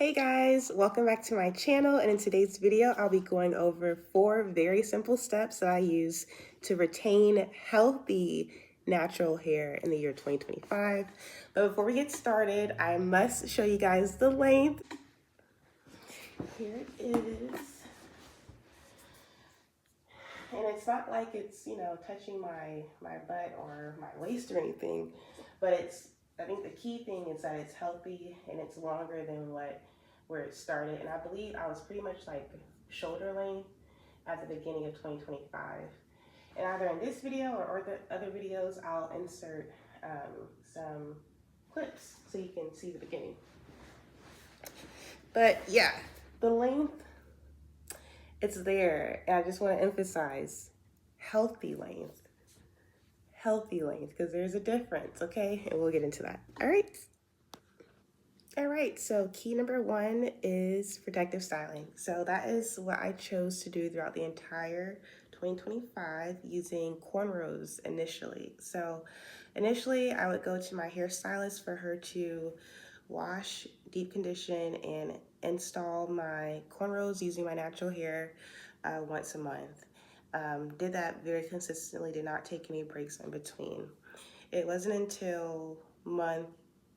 Hey guys, welcome back to my channel, and in today's video I'll be going over 4 very simple steps that I use to retain healthy natural hair in the year 2025. But before we get started, I must show you guys the length. Here it is. And it's not like it's, touching my butt or my waist or anything, but I think the key thing is that it's healthy and it's longer than where it started. And I believe I was pretty much like shoulder length at the beginning of 2025. And either in this video or the other videos, I'll insert some clips so you can see the beginning. But yeah, the length, it's there. And I just want to emphasize healthy length, because there's a difference, okay? And we'll get into that. All right, so key number 1 is protective styling. So that is what I chose to do throughout the entire 2025 using cornrows initially. So initially I would go to my hairstylist for her to wash, deep condition, and install my cornrows using my natural hair once a month. Did that very consistently, did not take any breaks in between. It wasn't until month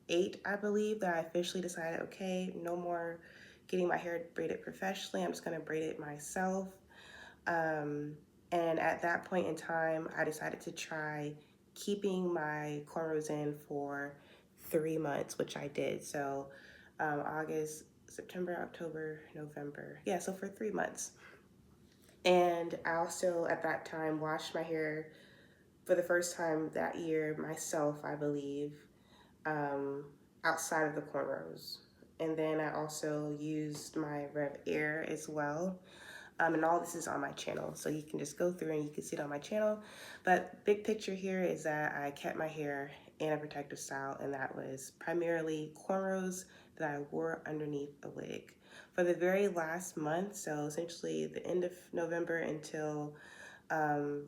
8, I believe, that I officially decided, okay, no more getting my hair braided professionally. I'm just gonna braid it myself. And at that point in time, I decided to try keeping my cornrows in for 3 months, which I did. So August, September, October, November. Yeah, so for 3 months. And I also, at that time, washed my hair for the first time that year myself, I believe, outside of the cornrows. And then I also used my Rev Air as well. And all this is on my channel, so you can just go through and you can see it on my channel. But big picture here is that I kept my hair in a protective style, and that was primarily cornrows that I wore underneath a wig. For the very last month, so essentially the end of November until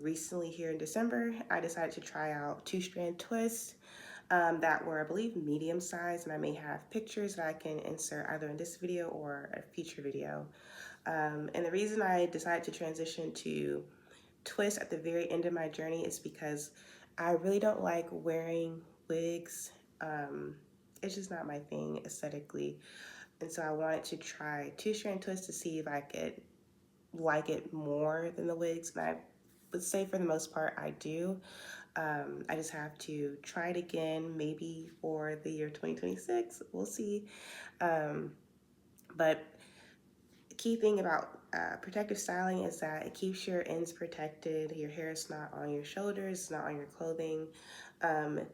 recently here in December, I decided to try out 2-strand twists that were, I believe, medium size, and I may have pictures that I can insert either in this video or a future video. And the reason I decided to transition to twist at the very end of my journey is because I really don't like wearing wigs. It's just not my thing aesthetically. And so I wanted to try 2-strand twist to see if I could like it more than the wigs. And I would say for the most part I do. I just have to try it again, maybe for the year 2026. We'll see. But the key thing about protective styling is that it keeps your ends protected. Your hair is not on your shoulders, it's not on your clothing. And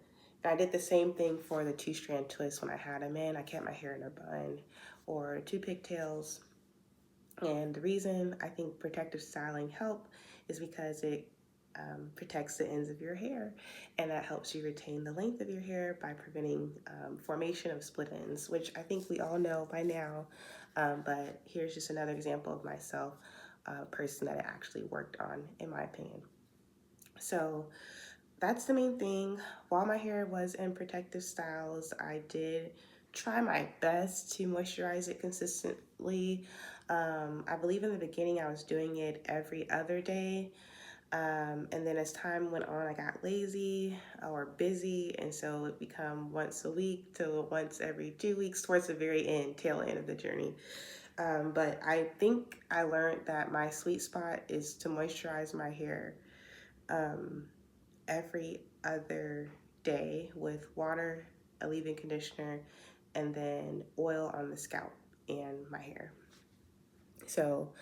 I did the same thing for the 2-strand twist when I had them in. I kept my hair in a bun or 2 pigtails. And the reason I think protective styling help is because it protects the ends of your hair, and that helps you retain the length of your hair by preventing formation of split ends, which I think we all know by now. But here's just another example of myself, a person that it actually worked on, in my opinion. So that's the main thing. While my hair was in protective styles, I did try my best to moisturize it consistently. I believe in the beginning I was doing it every other day. And then as time went on, I got lazy or busy, and so it became once a week to once every 2 weeks towards the very end, tail end of the journey. But I think I learned that my sweet spot is to moisturize my hair every other day with water, a leave-in conditioner, and then oil on the scalp and my hair. So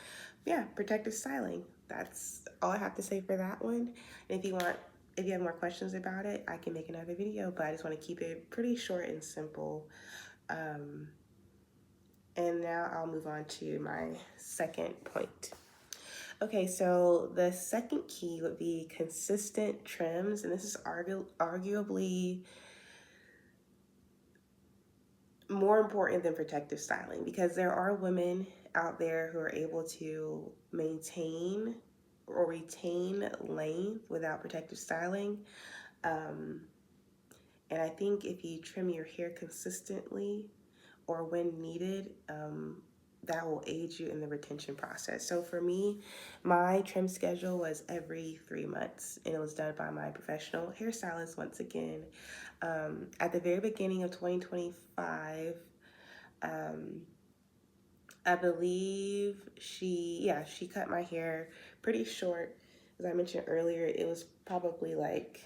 yeah, protective styling. That's all I have to say for that one. And if you have more questions about it, I can make another video, but I just want to keep it pretty short and simple. And now I'll move on to my second point. Okay, so the second key would be consistent trims, and this is arguably more important than protective styling, because there are women out there who are able to maintain or retain length without protective styling. And I think if you trim your hair consistently or when needed, that will aid you in the retention process. So for me, my trim schedule was every 3 months, and it was done by my professional hairstylist once again. At the very beginning of 2025, um, I believe she cut my hair pretty short. As I mentioned earlier, it was probably like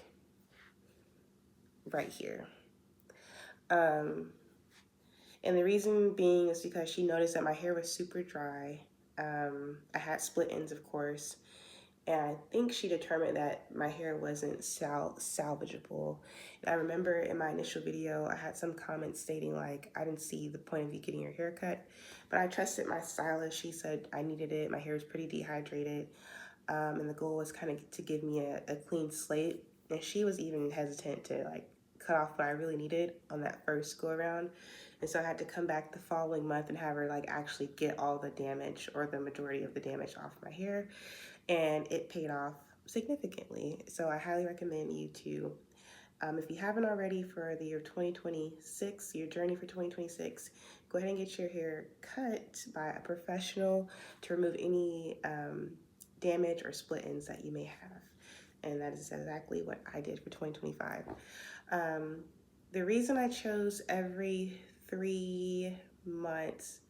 right here. Um, and the reason being is because she noticed that my hair was super dry. I had split ends, of course, and I think she determined that my hair wasn't salvageable. And I remember in my initial video, I had some comments stating like, I didn't see the point of you getting your hair cut, but I trusted my stylist. She said I needed it. My hair was pretty dehydrated, and the goal was kind of to give me a clean slate. And she was even hesitant to like cut off what I really needed on that first go around. And so I had to come back the following month and have her like actually get all the damage or the majority of the damage off my hair. And it paid off significantly. So I highly recommend you to, if you haven't already, for the year 2026, your journey for 2026, go ahead and get your hair cut by a professional to remove any damage or split ends that you may have. And that is exactly what I did for 2025. The reason I chose every 3 months,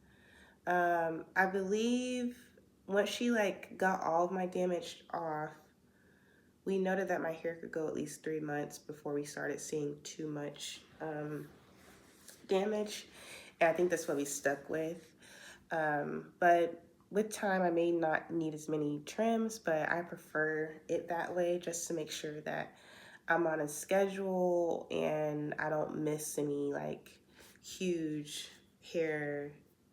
I believe once she like got all of my damage off, we noted that my hair could go at least 3 months before we started seeing too much damage. And I think that's what we stuck with. But with time, I may not need as many trims, but I prefer it that way just to make sure that I'm on a schedule and I don't miss any like huge hair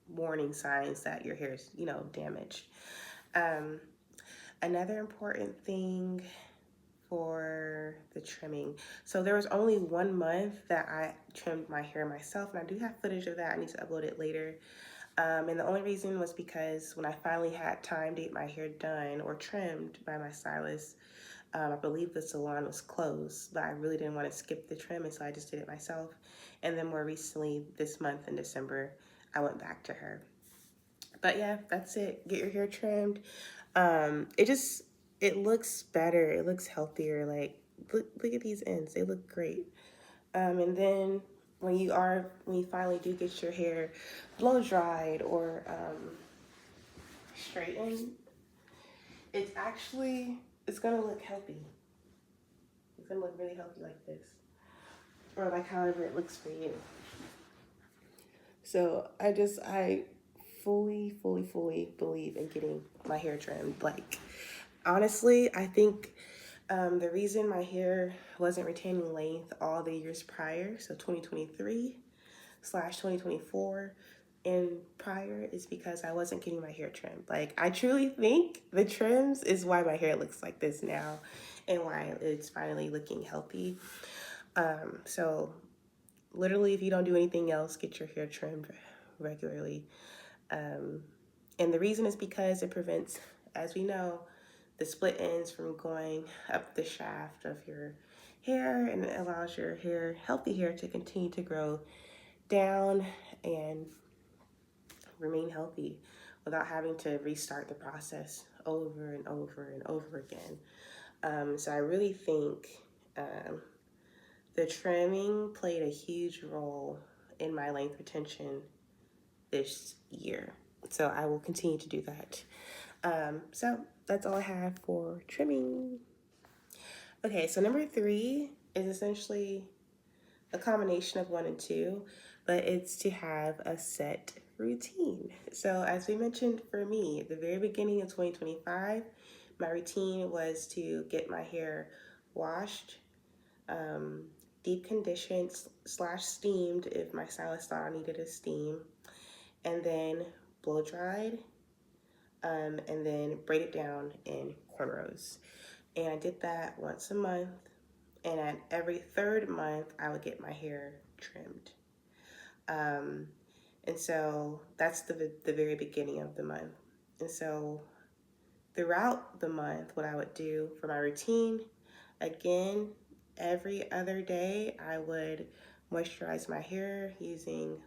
warning signs that your hair is, damaged. Another important thing for the trimming. So there was only 1 month that I trimmed my hair myself, and I do have footage of that. I need to upload it later. And the only reason was because when I finally had time to get my hair done or trimmed by my stylist, I believe the salon was closed, but I really didn't want to skip the trim, and so I just did it myself. And then more recently, this month in December, I went back to her. But yeah, that's it. Get your hair trimmed. It looks better. It looks healthier. Like look at these ends. They look great. And then when you finally do get your hair blow dried or straightened, it's gonna look healthy. It's gonna look really healthy like this, or like however it looks for you. So I fully believe in getting my hair trimmed. Like, honestly, I think the reason my hair wasn't retaining length all the years prior, so 2023/2024 and prior, is because I wasn't getting my hair trimmed. Like, I truly think the trims is why my hair looks like this now and why it's finally looking healthy. So literally, if you don't do anything else, get your hair trimmed regularly. And the reason is because it prevents, as we know, the split ends from going up the shaft of your hair, and it allows your healthy hair, to continue to grow down and remain healthy without having to restart the process over and over and over again. So I really think the trimming played a huge role in my length retention this year. So I will continue to do that. So that's all I have for trimming. Okay, so number 3 is essentially a combination of 1 and 2, but it's to have a set routine. So as we mentioned, for me, at the very beginning of 2025, my routine was to get my hair washed, deep conditioned / steamed if my stylist thought I needed a steam, and then blow dried, and then braid it down in cornrows. And I did that once a month, and at every 3rd month, I would get my hair trimmed. And so that's the very beginning of the month. And so throughout the month, what I would do for my routine, again, every other day, I would moisturize my hair using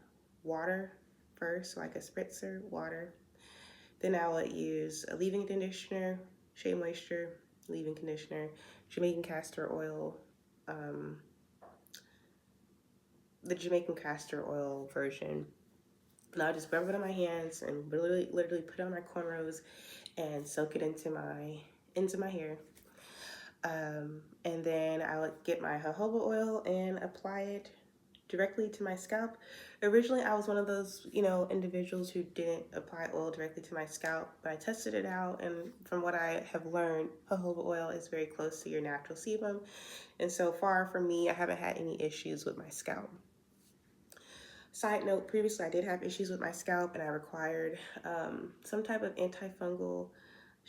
water first, like a spritzer, water. Then I would use a leave-in conditioner, Shea Moisture leave-in conditioner, Jamaican castor oil, um, the Jamaican castor oil version. And I'll just rub it on my hands and literally put it on my cornrows and soak it into my hair. And then I would get my jojoba oil and apply it directly to my scalp. Originally, I was one of those, individuals who didn't apply oil directly to my scalp, but I tested it out, and from what I have learned, jojoba oil is very close to your natural sebum, and so far for me, I haven't had any issues with my scalp. Side note, previously I did have issues with my scalp, and I required some type of antifungal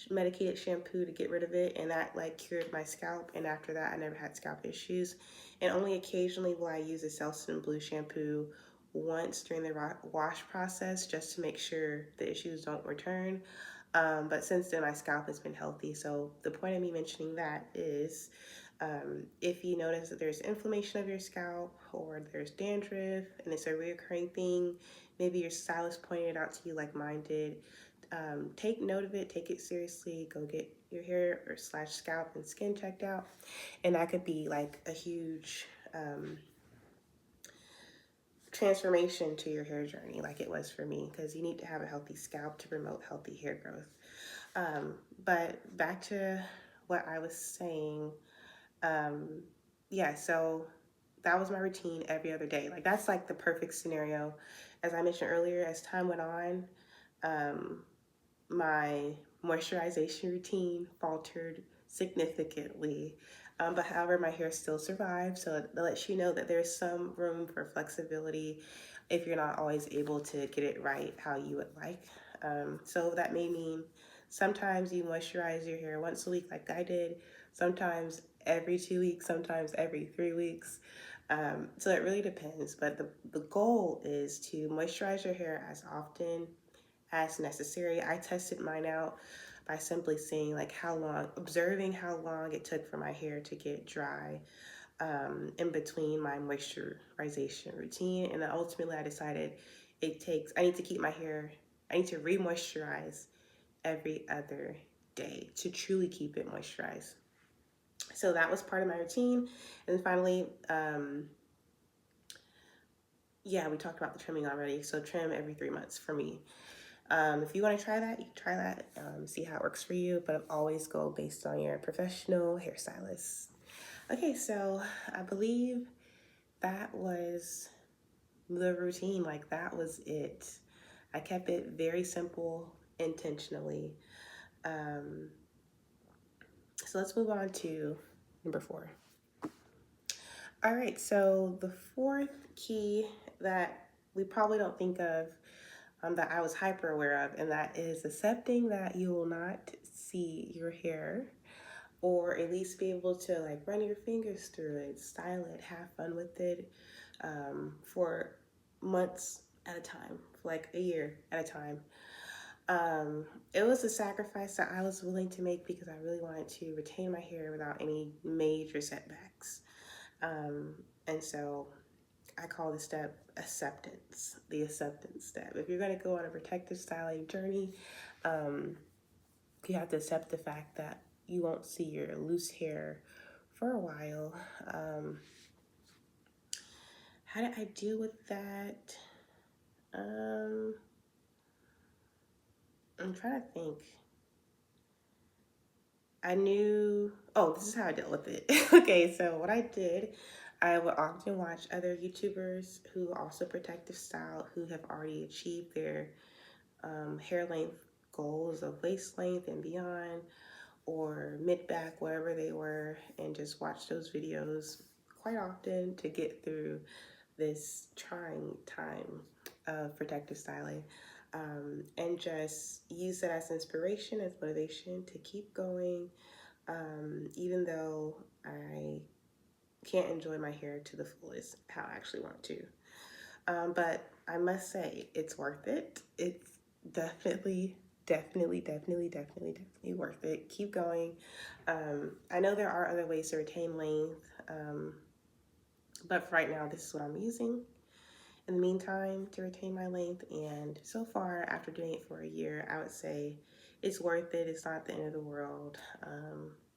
medicated shampoo to get rid of it, and that cured my scalp. And after that, I never had scalp issues. And only occasionally will I use a Selsun Blue shampoo once during the wash process, just to make sure the issues don't return. But since then, my scalp has been healthy. So the point of me mentioning that is, if you notice that there's inflammation of your scalp, or there's dandruff and it's a reoccurring thing, maybe your stylist pointed it out to you like mine did, take note of it, take it seriously, go get your hair or scalp and skin checked out. And that could be like a huge transformation to your hair journey, like it was for me, because you need to have a healthy scalp to promote healthy hair growth. But back to what I was saying. Yeah, so that was my routine every other day. Like, that's like the perfect scenario. As I mentioned earlier, as time went on, my moisturization routine faltered significantly. But however, my hair still survived. So it lets you know that there's some room for flexibility if you're not always able to get it right how you would like. So that may mean sometimes you moisturize your hair once a week like I did, sometimes every 2 weeks, sometimes every 3 weeks. So it really depends. But the goal is to moisturize your hair as often as necessary. I tested mine out by simply seeing observing how long it took for my hair to get dry in between my moisturization routine. And then ultimately I decided I need to re-moisturize every other day to truly keep it moisturized. So that was part of my routine. And finally, we talked about the trimming already. So trim every 3 months for me. If you want to try that, you can try that, see how it works for you, but always go based on your professional hairstylist. Okay, so I believe that was the routine. Like, that was it. I kept it very simple intentionally. So let's move on to number 4. All right, so the fourth key that we probably don't think of, that I was hyper aware of, and that is accepting that you will not see your hair, or at least be able to run your fingers through it, style it, have fun with it, for months at a time, for a year at a time. It was a sacrifice that I was willing to make because I really wanted to retain my hair without any major setbacks. And so I call this step acceptance, the acceptance step. If you're going to go on a protective styling journey, you have to accept the fact that you won't see your loose hair for a while. How did I deal with that? I'm trying to think. This is how I dealt with it. Okay, so what I did, I would often watch other YouTubers who also protective style, who have already achieved their hair length goals of waist length and beyond, or mid-back, wherever they were, and just watch those videos quite often to get through this trying time of protective styling. And just use it as inspiration, as motivation to keep going, even though I can't enjoy my hair to the fullest how I actually want to. But I must say, it's worth it. It's definitely worth it. Keep going. I know there are other ways to retain length, but for right now, this is what I'm using. in the meantime to retain my length. And so far, after doing it for a year, I would say it's worth it. It's not the end of the world.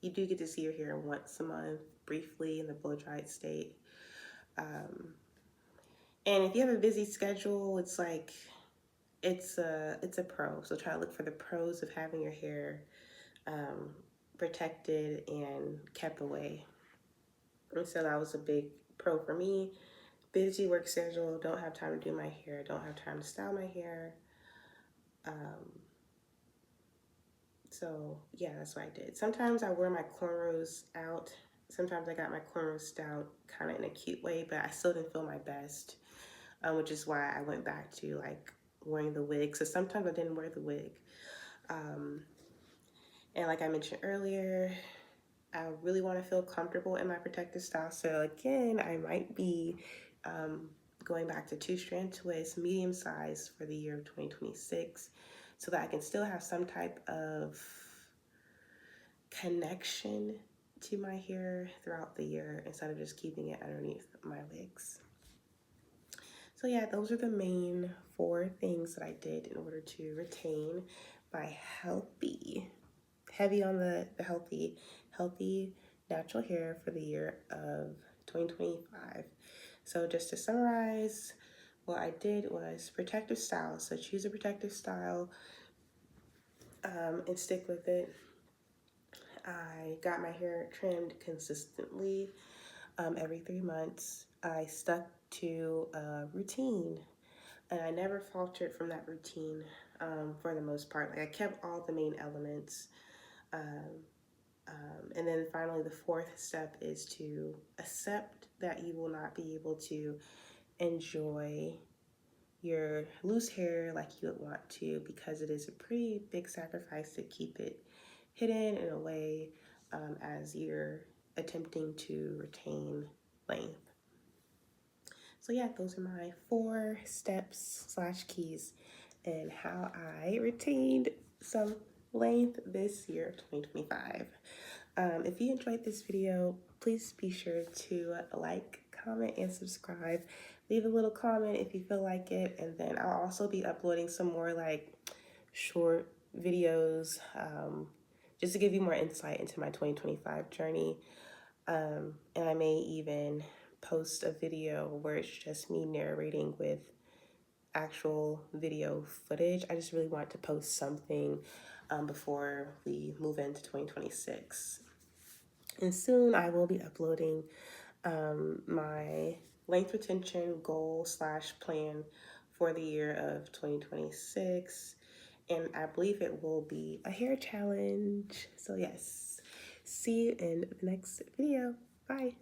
You do get to see your hair once a month, briefly, in the blow-dried state. And if you have a busy schedule, it's like it's a pro. So try to look for the pros of having your hair um, protected and kept away. And so that was a big pro for me. Busy work schedule, don't have time to do my hair, don't have time to style my hair. So yeah, that's what I did. Sometimes I wear my cornrows out. Sometimes I got my cornrows styled kind of in a cute way, but I still didn't feel my best, which is why I went back to like wearing the wig. So sometimes I didn't wear the wig. And like I mentioned earlier, I really want to feel comfortable in my protective style. So again, I might be going back to 2-strand twists, medium size for the year of 2026, so that I can still have some type of connection to my hair throughout the year instead of just keeping it underneath my wigs. So yeah, those are the main 4 things that I did in order to retain my heavy on the healthy natural hair for the year of 2025. So just to summarize, what I did was protective style. So choose a protective style and stick with it. I got my hair trimmed consistently every 3 months. I stuck to a routine and I never faltered from that routine for the most part. Like I kept all the main elements. And then finally, the 4th step is to accept that you will not be able to enjoy your loose hair like you would want to, because it is a pretty big sacrifice to keep it hidden in a way as you're attempting to retain length. So yeah, those are my 4 steps / keys and how I retained some length this year, 2025. If you enjoyed this video, please be sure to like, comment, and subscribe. Leave a little comment if you feel like it, and then I'll also be uploading some more like short videos just to give you more insight into my 2025 journey. And I may even post a video where it's just me narrating with actual video footage. I just really want to post something before we move into 2026. And soon I will be uploading my length retention goal / plan for the year of 2026. And I believe it will be a hair challenge. So yes, see you in the next video. Bye.